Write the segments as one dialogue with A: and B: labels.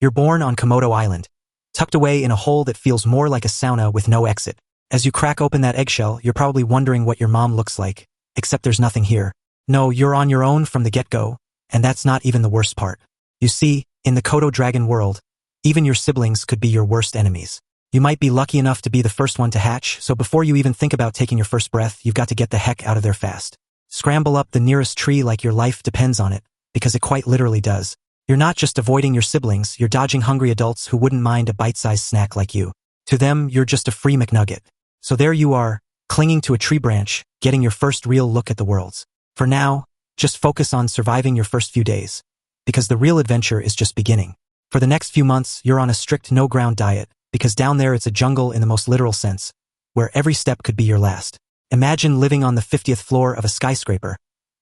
A: You're born on Komodo Island, tucked away in a hole that feels more like a sauna with no exit. As you crack open that eggshell, you're probably wondering what your mom looks like, except there's nothing here. No, you're on your own from the get-go, and that's not even the worst part. You see, in the Komodo Dragon world, even your siblings could be your worst enemies. You might be lucky enough to be the first one to hatch, so before you even think about taking your first breath, you've got to get the heck out of there fast. Scramble up the nearest tree like your life depends on it, because it quite literally does. You're not just avoiding your siblings, you're dodging hungry adults who wouldn't mind a bite-sized snack like you. To them, you're just a free McNugget. So there you are, clinging to a tree branch, getting your first real look at the worlds. For now, just focus on surviving your first few days, because the real adventure is just beginning. For the next few months, you're on a strict no-ground diet, because down there it's a jungle in the most literal sense, where every step could be your last. Imagine living on the 50th floor of a skyscraper,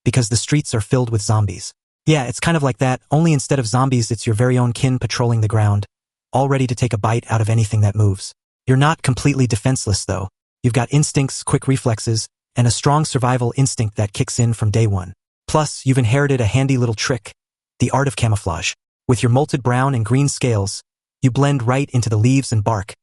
A: because the streets are filled with zombies. Yeah, it's kind of like that, only instead of zombies it's your very own kin patrolling the ground, all ready to take a bite out of anything that moves. You're not completely defenseless though. You've got instincts, quick reflexes, and a strong survival instinct that kicks in from day one. Plus, you've inherited a handy little trick, the art of camouflage. With your molted brown and green scales, you blend right into the leaves and bark,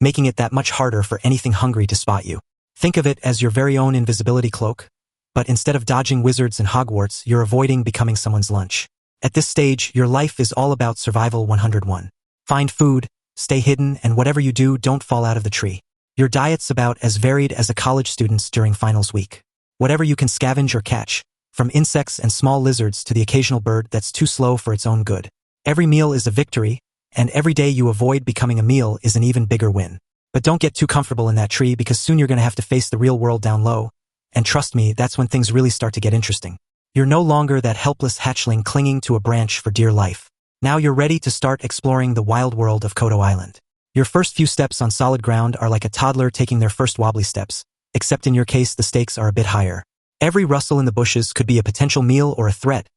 A: making it that much harder for anything hungry to spot you. Think of it as your very own invisibility cloak, but instead of dodging wizards and Hogwarts, you're avoiding becoming someone's lunch. At this stage, your life is all about survival 101. Find food, stay hidden, and whatever you do, don't fall out of the tree. Your diet's about as varied as a college student's during finals week. Whatever you can scavenge or catch, from insects and small lizards to the occasional bird that's too slow for its own good. Every meal is a victory, and every day you avoid becoming a meal is an even bigger win. But don't get too comfortable in that tree because soon you're going to have to face the real world down low, and trust me, that's when things really start to get interesting. You're no longer that helpless hatchling clinging to a branch for dear life. Now you're ready to start exploring the wild world of Komodo Island. Your first few steps on solid ground are like a toddler taking their first wobbly steps, except in your case the stakes are a bit higher. Every rustle in the bushes could be a potential meal or a threat,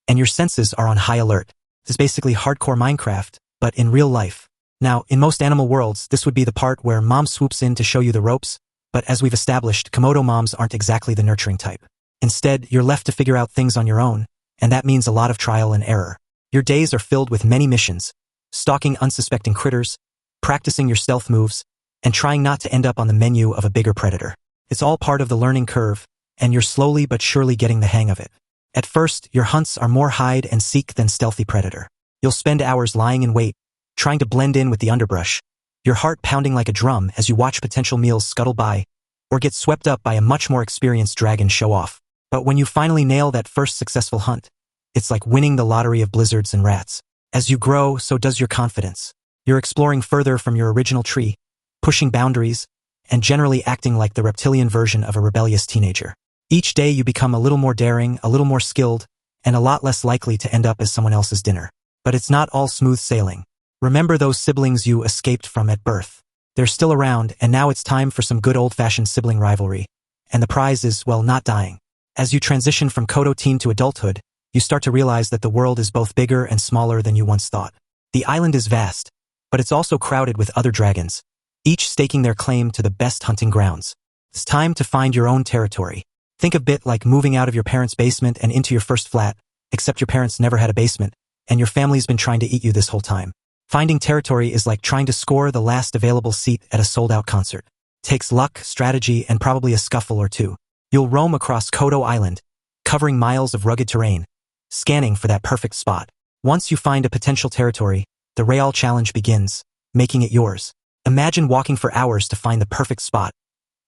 A: and your senses are on high alert. This is basically hardcore Minecraft, but in real life. Now, in most animal worlds, this would be the part where mom swoops in to show you the ropes, but as we've established, Komodo moms aren't exactly the nurturing type. Instead, you're left to figure out things on your own, and that means a lot of trial and error. Your days are filled with many missions, stalking unsuspecting critters, practicing your stealth moves, and trying not to end up on the menu of a bigger predator. It's all part of the learning curve, and you're slowly but surely getting the hang of it. At first, your hunts are more hide and seek than stealthy predator. You'll spend hours lying in wait, trying to blend in with the underbrush, your heart pounding like a drum as you watch potential meals scuttle by, or get swept up by a much more experienced dragon show off. But when you finally nail that first successful hunt, it's like winning the lottery of blizzards and rats. As you grow, so does your confidence. You're exploring further from your original tree, pushing boundaries, and generally acting like the reptilian version of a rebellious teenager. Each day you become a little more daring, a little more skilled, and a lot less likely to end up as someone else's dinner. But it's not all smooth sailing. Remember those siblings you escaped from at birth. They're still around, and now it's time for some good old-fashioned sibling rivalry. And the prize is, well, not dying. As you transition from Komodo teen to adulthood, you start to realize that the world is both bigger and smaller than you once thought. The island is vast, but it's also crowded with other dragons, each staking their claim to the best hunting grounds. It's time to find your own territory. Think a bit like moving out of your parents' basement and into your first flat, except your parents never had a basement, and your family's been trying to eat you this whole time. Finding territory is like trying to score the last available seat at a sold-out concert. Takes luck, strategy, and probably a scuffle or two. You'll roam across Komodo Island, covering miles of rugged terrain, scanning for that perfect spot. Once you find a potential territory, the real challenge begins, making it yours. Imagine walking for hours to find the perfect spot,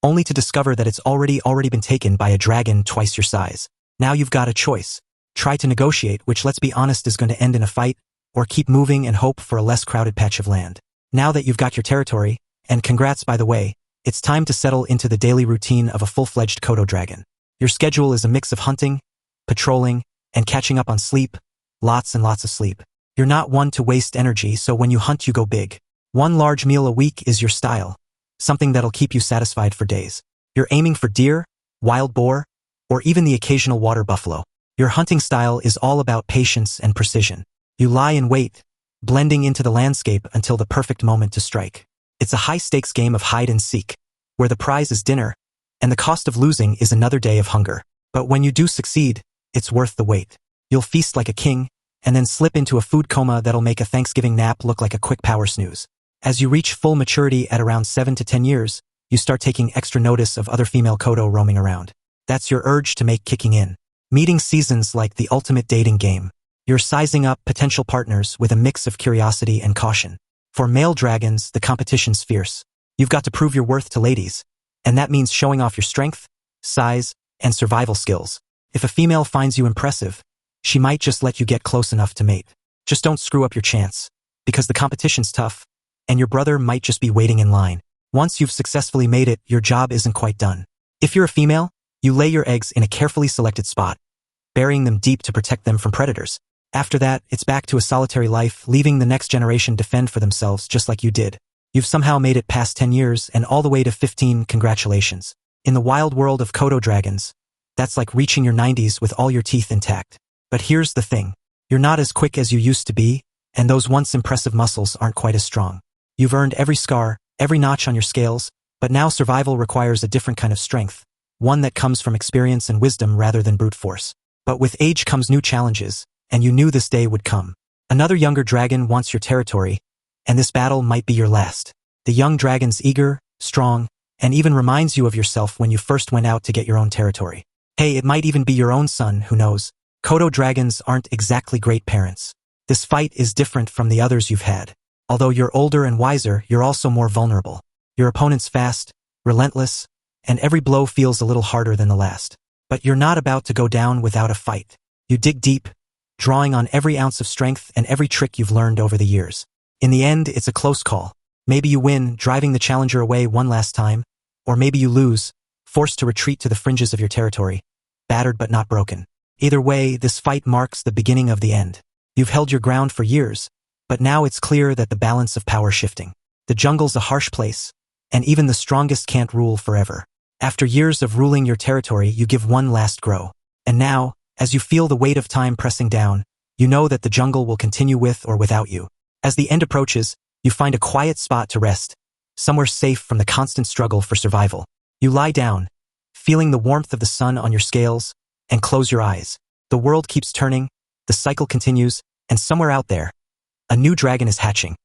A: only to discover that it's already been taken by a dragon twice your size. Now you've got a choice. Try to negotiate, which let's be honest is going to end in a fight, or keep moving and hope for a less crowded patch of land. Now that you've got your territory, and congrats by the way, it's time to settle into the daily routine of a full-fledged Komodo dragon. Your schedule is a mix of hunting, patrolling, and catching up on sleep, lots and lots of sleep. You're not one to waste energy, so when you hunt you go big. One large meal a week is your style, something that'll keep you satisfied for days. You're aiming for deer, wild boar, or even the occasional water buffalo. Your hunting style is all about patience and precision. You lie in wait, blending into the landscape until the perfect moment to strike. It's a high-stakes game of hide and seek, where the prize is dinner, and the cost of losing is another day of hunger. But when you do succeed, it's worth the wait. You'll feast like a king, and then slip into a food coma that'll make a Thanksgiving nap look like a quick power snooze. As you reach full maturity at around 7 to 10 years, you start taking extra notice of other female kodo roaming around. That's your urge to make kicking in. Meeting seasons like the ultimate dating game. You're sizing up potential partners with a mix of curiosity and caution. For male dragons, the competition's fierce. You've got to prove your worth to ladies, and that means showing off your strength, size, and survival skills. If a female finds you impressive, she might just let you get close enough to mate. Just don't screw up your chance, because the competition's tough, and your brother might just be waiting in line. Once you've successfully made it, your job isn't quite done. If you're a female, you lay your eggs in a carefully selected spot, burying them deep to protect them from predators. After that, it's back to a solitary life, leaving the next generation to fend for themselves just like you did. You've somehow made it past 10 years and all the way to 15, congratulations. In the wild world of Komodo dragons, that's like reaching your 90s with all your teeth intact. But here's the thing. You're not as quick as you used to be, and those once impressive muscles aren't quite as strong. You've earned every scar, every notch on your scales, but now survival requires a different kind of strength, one that comes from experience and wisdom rather than brute force. But with age comes new challenges, and you knew this day would come. Another younger dragon wants your territory, and this battle might be your last. The young dragon's eager, strong, and even reminds you of yourself when you first went out to get your own territory. Hey, it might even be your own son, who knows? Komodo dragons aren't exactly great parents. This fight is different from the others you've had. Although you're older and wiser, you're also more vulnerable. Your opponent's fast, relentless, and every blow feels a little harder than the last. But you're not about to go down without a fight. You dig deep, drawing on every ounce of strength and every trick you've learned over the years. In the end, it's a close call. Maybe you win, driving the challenger away one last time, or maybe you lose, forced to retreat to the fringes of your territory, battered but not broken. Either way, this fight marks the beginning of the end. You've held your ground for years, but now it's clear that the balance of power shifting. The jungle's a harsh place, and even the strongest can't rule forever. After years of ruling your territory, you give one last grow. And now, as you feel the weight of time pressing down, you know that the jungle will continue with or without you. As the end approaches, you find a quiet spot to rest, somewhere safe from the constant struggle for survival. You lie down, feeling the warmth of the sun on your scales, and close your eyes. The world keeps turning, the cycle continues, and somewhere out there, a new dragon is hatching,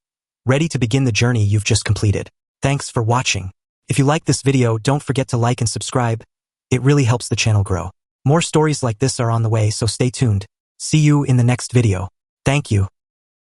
A: ready to begin the journey you've just completed. Thanks for watching. If you like this video, don't forget to like and subscribe. It really helps the channel grow. More stories like this are on the way, so stay tuned. See you in the next video. Thank you.